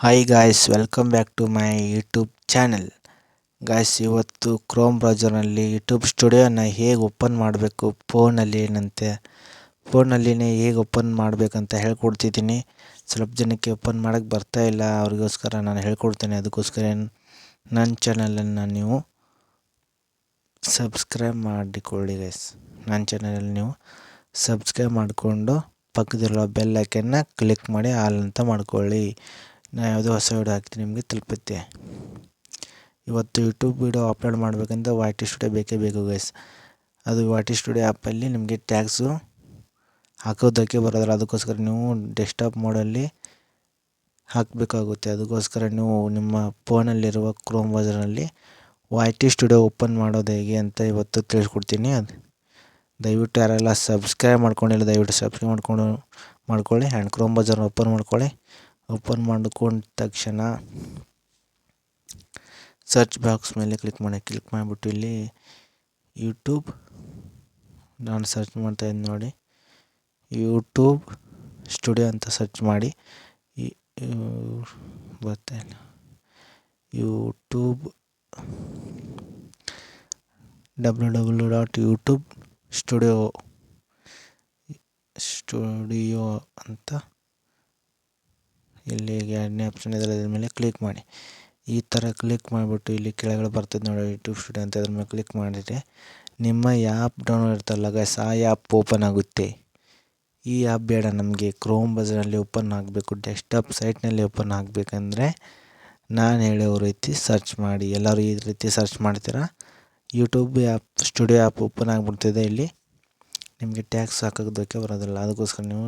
Hi guys, welcome back to my YouTube channel. Guys, ಇವತ್ತು Chrome ಬ್ರೌಸರ್ನಲ್ಲಿ ಯೂಟ್ಯೂಬ್ ಸ್ಟುಡಿಯೋನ ಹೇಗೆ ಓಪನ್ ಮಾಡಬೇಕು, ಫೋನಲ್ಲಿನೇ ಹೇಗೆ ಓಪನ್ ಮಾಡಬೇಕಂತ ಹೇಳ್ಕೊಡ್ತಿದ್ದೀನಿ. ಸ್ವಲ್ಪ ಜನಕ್ಕೆ ಓಪನ್ ಮಾಡೋಕ್ಕೆ ಬರ್ತಾಯಿಲ್ಲ, ಅವ್ರಿಗೋಸ್ಕರ ನಾನು ಹೇಳ್ಕೊಡ್ತೇನೆ. ಅದಕ್ಕೋಸ್ಕರ ನನ್ನ ಚಾನಲನ್ನು ನೀವು ಸಬ್ಸ್ಕ್ರೈಬ್ ಮಾಡಿಕೊಳ್ಳಿ ಗೈಸ್. ನನ್ನ ಚಾನಲಲ್ಲಿ ನೀವು ಸಬ್ಸ್ಕ್ರೈಬ್ ಮಾಡಿಕೊಂಡು ಪಕ್ಕದಲ್ಲಿರೋ ಬೆಲ್ ಐಕನ್ನ ಕ್ಲಿಕ್ ಮಾಡಿ ಆಲ್ ಅಂತ ಮಾಡ್ಕೊಳ್ಳಿ. ನಾನು ಯಾವುದೋ ಹೊಸ ವೀಡಿಯೋ ಹಾಕ್ತೀನಿ ನಿಮಗೆ ತಲುಪುತ್ತೆ. ಇವತ್ತು ಯೂಟ್ಯೂಬ್ ವೀಡಿಯೋ ಅಪ್ಲೋಡ್ ಮಾಡಬೇಕಂತ YT ಸ್ಟುಡಿಯೋ ಬೇಕೇ ಬೇಕು ಗೈಸ್. ಅದು YT ಸ್ಟುಡಿಯೋ ಆ್ಯಪಲ್ಲಿ ನಿಮಗೆ ಟ್ಯಾಗ್ಸು ಹಾಕೋದಕ್ಕೆ ಬರೋದಿಲ್ಲ. ಅದಕ್ಕೋಸ್ಕರ ನೀವು ಡೆಸ್ಕ್ಟಾಪ್ ಮೋಡಲ್ಲಿ ಹಾಕಬೇಕಾಗುತ್ತೆ. ಅದಕ್ಕೋಸ್ಕರ ನೀವು ನಿಮ್ಮ ಫೋನಲ್ಲಿರುವ ಕ್ರೋಮ್ ಬ್ರೌಸರ್ನಲ್ಲಿ YT ಸ್ಟುಡಿಯೋ ಓಪನ್ ಮಾಡೋದು ಹೇಗೆ ಅಂತ ಇವತ್ತು ತಿಳಿಸ್ಕೊಡ್ತೀನಿ. ದಯವಿಟ್ಟು ಯಾರೆಲ್ಲ ಸಬ್ಸ್ಕ್ರೈಬ್ ಮಾಡ್ಕೊಂಡಿಲ್ಲ ದಯವಿಟ್ಟು ಸಬ್ಸ್ಕ್ರೈಬ್ ಮಾಡ್ಕೊಳ್ಳಿ ಆ್ಯಂಡ್ ಕ್ರೋಮ್ ಬ್ರೌಸರ್ನ ಓಪನ್ ಮಾಡ್ಕೊಳ್ಳಿ. ಓಪನ್ ಮಾಡ್ಕೊಂಡ ತಕ್ಷಣ ಸರ್ಚ್ ಬಾಕ್ಸ್ ಮೇಲೆ ಕ್ಲಿಕ್ ಮಾಡಿಬಿಟ್ಟು ಇಲ್ಲಿ ಯೂಟ್ಯೂಬ್ ನಾನು ಸರ್ಚ್ ಮಾಡ್ತಾಯಿದ್ದೀನಿ ನೋಡಿ, ಯೂಟ್ಯೂಬ್ ಸ್ಟುಡಿಯೋ ಅಂತ ಸರ್ಚ್ ಮಾಡಿ. ಬರ್ತಾಯಿಲ್ಲ, ಯೂಟ್ಯೂಬ್ www.youtube-studio ಅಂತ ಇಲ್ಲಿ ಎರಡನೇ ಆಪ್ಷನ್ ಇದೆ, ಅದ್ರ ಮೇಲೆ ಕ್ಲಿಕ್ ಮಾಡಿ. ಈ ಥರ ಕ್ಲಿಕ್ ಮಾಡಿಬಿಟ್ಟು ಇಲ್ಲಿ ಕೆಳಗಡೆ ಬರ್ತದೆ ನೋಡಿ ಯೂಟ್ಯೂಬ್ ಸ್ಟುಡಿಯೋ ಅಂತ, ಅದ್ರ ಮೇಲೆ ಕ್ಲಿಕ್ ಮಾಡಿದರೆ ನಿಮ್ಮ ಆ್ಯಪ್ ಡೌನ್ಲೋಡ್ ಇರ್ತಲ್ಲ ಗೈಸ್, ಆ ಆ್ಯಪ್ ಓಪನ್ ಆಗುತ್ತೆ. ಈ ಆ್ಯಪ್ ಬೇಡ ನಮಗೆ, ಕ್ರೋಮ್ ಬ್ರೌಸರ್ನಲ್ಲಿ ಓಪನ್ ಆಗಬೇಕು. ಡೆಸ್ಕ್ಟಾಪ್ ಸೈಟ್ನಲ್ಲಿ ಓಪನ್ ಆಗಬೇಕಂದ್ರೆ ನಾನು ಹೇಳೋ ರೀತಿ ಸರ್ಚ್ ಮಾಡಿ. ಎಲ್ಲರೂ ಈ ರೀತಿ ಸರ್ಚ್ ಮಾಡ್ತೀರಾ, ಯೂಟ್ಯೂಬ್ ಸ್ಟುಡಿಯೋ ಆ್ಯಪ್ ಓಪನ್ ಆಗಿಬಿಡ್ತಿದೆ. ಇಲ್ಲಿ ನಿಮಗೆ ಟ್ಯಾಗ್ಸ್ ಹಾಕೋದಕ್ಕೆ ಬರೋದಿಲ್ಲ. ಅದಕ್ಕೋಸ್ಕರ ನೀವು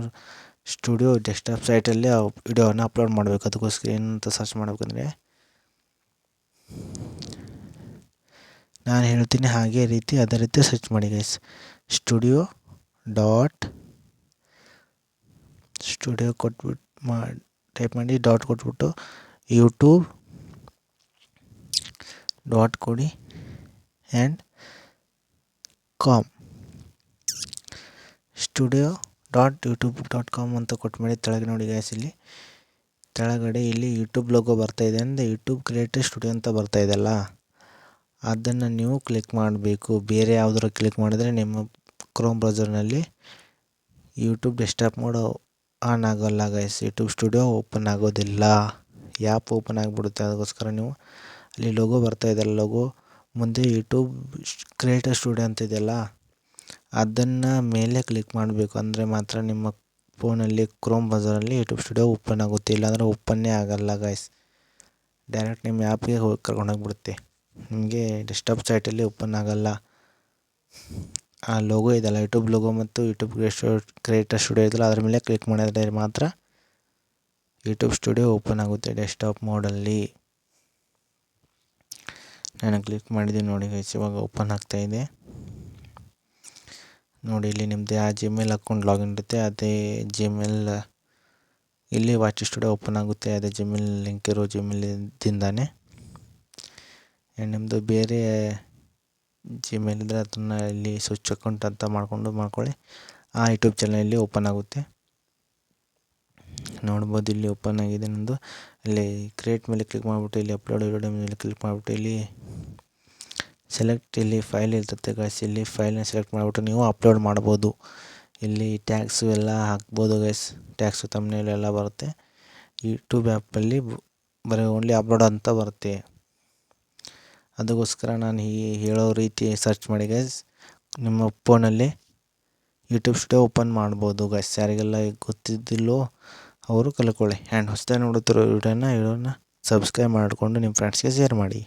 ಸ್ಟುಡಿಯೋ ಡೆಸ್ಕ್ಟಾಪ್ ಸೈಟಲ್ಲಿ ವಿಡಿಯೋನ ಅಪ್ಲೋಡ್ ಮಾಡಬೇಕು. ಅದಕ್ಕೋಸ್ಕರ ಏನಂತ ಸರ್ಚ್ ಮಾಡಬೇಕಂದ್ರೆ ನಾನು ಹೇಳ್ತೀನಿ ಹಾಗೆ ಅದೇ ರೀತಿ ಸರ್ಚ್ ಮಾಡಿ ಗೈಸ್. ಸ್ಟುಡಿಯೋ ಕೊಟ್ಬಿಟ್ಟು ಟೈಪ್ ಮಾಡಿ, ಡಾಟ್ ಕೊಟ್ಬಿಟ್ಟು ಯೂಟ್ಯೂಬ್ ಡಾಟ್ ಕೊಡಿ ಆ್ಯಂಡ್ ಕಾಮ್ studio.youtube.com ಅಂತ ಕೊಟ್ಟು ಮಾಡಿ. ಕೆಳಗೆ ನೋಡಿ ಗೈಸ್, ಇಲ್ಲಿ ಕೆಳಗಡೆ ಇಲ್ಲಿ ಯೂಟ್ಯೂಬ್ ಲೋಗೋ ಬರ್ತಾಯಿದೆ ಅಂದರೆ ಯೂಟ್ಯೂಬ್ ಕ್ರಿಯೇಟರ್ ಸ್ಟುಡಿಯೋ ಅಂತ ಬರ್ತಾಯಿದೆಲ್ಲ, ಅದನ್ನು ನೀವು ಕ್ಲಿಕ್ ಮಾಡಬೇಕು. ಬೇರೆ ಯಾವುದಾದ್ರು ಕ್ಲಿಕ್ ಮಾಡಿದರೆ ನಿಮ್ಮ ಕ್ರೋಮ್ ಬ್ರೌಸರ್ನಲ್ಲಿ ಯೂಟ್ಯೂಬ್ ಡೆಸ್ಕ್ಟಾಪ್ ಮೋಡ್ ಆನ್ ಆಗೋಲ್ಲ ಗೈಸ್, ಯೂಟ್ಯೂಬ್ ಸ್ಟುಡಿಯೋ ಓಪನ್ ಆಗೋದಿಲ್ಲ, ಆ್ಯಪ್ ಓಪನ್ ಆಗಿಬಿಡುತ್ತೆ. ಅದಕ್ಕೋಸ್ಕರ ನೀವು ಅಲ್ಲಿ ಲೋಗೋ ಬರ್ತಾಯಿದೆಲ್ಲ, ಲೋಗೋ ಮುಂದೆ ಯೂಟ್ಯೂಬ್ ಕ್ರಿಯೇಟರ್ ಸ್ಟುಡಿಯೋ ಅಂತ ಇದೆಯಲ್ಲ, ಅದನ್ನು ಮೇಲೆ ಕ್ಲಿಕ್ ಮಾಡಬೇಕು. ಅಂದರೆ ಮಾತ್ರ ನಿಮ್ಮ ಫೋನಲ್ಲಿ ಕ್ರೋಮ್ ಬ್ರೌಸರಲ್ಲಿ ಯೂಟ್ಯೂಬ್ ಸ್ಟುಡಿಯೋ ಓಪನ್ ಆಗುತ್ತೆ. ಇಲ್ಲಾಂದರೆ ಓಪನ್ನೇ ಆಗಲ್ಲ ಗೈಸ್, ಡೈರೆಕ್ಟ್ ನಿಮ್ಮ ಆ್ಯಪ್ಗೆ ಕರ್ಕೊಂಡೋಗ್ಬಿಡುತ್ತೆ. ನಿಮಗೆ ಡೆಸ್ಕ್ಟಾಪ್ ಸೈಟಲ್ಲಿ ಓಪನ್ ಆಗಲ್ಲ. ಆ ಲೋಗೋ ಇದೆಯಲ್ಲ, ಯೂಟ್ಯೂಬ್ ಲೋಗೋ ಮತ್ತು ಯೂಟ್ಯೂಬ್ ಕ್ರಿಯೇಟರ್ ಸ್ಟುಡಿಯೋ ಇದೆಯಲ್ಲ, ಅದ್ರ ಮೇಲೆ ಕ್ಲಿಕ್ ಮಾಡಿದರೆ ಮಾತ್ರ ಯೂಟ್ಯೂಬ್ ಸ್ಟುಡಿಯೋ ಓಪನ್ ಆಗುತ್ತೆ ಡೆಸ್ಕ್ಟಾಪ್ ಮೋಡಲ್ಲಿ. ನಾನು ಕ್ಲಿಕ್ ಮಾಡಿದ್ದೀನಿ ನೋಡಿ ಗೈಸ್, ಇವಾಗ ಓಪನ್ ಆಗ್ತಾಯಿದೆ ನೋಡಿ. ಇಲ್ಲಿ ನಿಮ್ಮದು ಯಾವ ಜಿಮೇಲ್ ಅಕೌಂಟ್ ಲಾಗಿನ್ ಇರುತ್ತೆ ಅದೇ ಜಿಮೇಲ್ ಇಲ್ಲಿ YT ಸ್ಟುಡಿಯೋ ಓಪನ್ ಆಗುತ್ತೆ. ಅದೇ ಜಿಮೇಲ್ ಲಿಂಕ್ ಇರೋ ಜಿಮೇಲಿಂದಾನೆ. ಆ್ಯಂಡ್ ನಿಮ್ಮದು ಬೇರೆ ಜಿಮೇಲ್ ಇದ್ದರೆ ಅದನ್ನು ಇಲ್ಲಿ ಸ್ವಿಚ್ ಅಕೌಂಟ್ ಅಂತ ಮಾಡ್ಕೊಳ್ಳಿ. ಆ ಯೂಟ್ಯೂಬ್ ಚಾನಲ್ ಇಲ್ಲಿ ಓಪನ್ ಆಗುತ್ತೆ. ನೋಡ್ಬೋದು ಇಲ್ಲಿ ಓಪನ್ ಆಗಿದೆ ನಮ್ಮದು. ಇಲ್ಲಿ ಕ್ರಿಯೇಟ್ ಮೇಲೆ ಕ್ಲಿಕ್ ಮಾಡಿಬಿಟ್ಟು ಇಲ್ಲಿ ಅಪ್ಲೋಡ್ ವಿಡಿಯೋ ಮೇಲೆ ಕ್ಲಿಕ್ ಮಾಡಿಬಿಟ್ಟು ಇಲ್ಲಿ ಸೆಲೆಕ್ಟ್, ಇಲ್ಲಿ ಫೈಲ್ ಇರ್ತದೆ ಗೈಸ್, ಇಲ್ಲಿ ಫೈಲ್ನ ಸೆಲೆಕ್ಟ್ ಮಾಡಿಬಿಟ್ಟು ನೀವು ಅಪ್ಲೋಡ್ ಮಾಡ್ಬೋದು. ಇಲ್ಲಿ ಟ್ಯಾಗ್ಸು ಎಲ್ಲ ಹಾಕ್ಬೋದು ಗೈಸ್, ಟ್ಯಾಗ್ಸು ತಮ್ನೇಲ್ ಎಲ್ಲ ಬರುತ್ತೆ. ಯೂಟ್ಯೂಬ್ ಆ್ಯಪಲ್ಲಿ ಬರೀ ಓನ್ಲಿ ಅಪ್ಲೋಡ್ ಅಂತ ಬರುತ್ತೆ. ಅದಕ್ಕೋಸ್ಕರ ನಾನು ಹೇಳೋ ರೀತಿ ಸರ್ಚ್ ಮಾಡಿ ಗೈಸ್, ನಿಮ್ಮ ಫೋನಲ್ಲಿ ಯೂಟ್ಯೂಬ್ ಸ್ಟುಡಿಯೋ ಓಪನ್ ಮಾಡ್ಬೋದು ಗೈಸ್. ಯಾರಿಗೆಲ್ಲ ಗೊತ್ತಿದ್ದಿಲ್ಲೋ ಅವರು ಕಲ್ತ್ಕೊಳ್ಳಿ. ಆ್ಯಂಡ್ ಹೊಸದಾಗಿ ನೋಡುತ್ತಿರೋ ವಿಡಿಯೋನ ಸಬ್ಸ್ಕ್ರೈಬ್ ಮಾಡಿಕೊಂಡು ನಿಮ್ಮ ಫ್ರೆಂಡ್ಸ್ಗೆ ಶೇರ್ ಮಾಡಿ.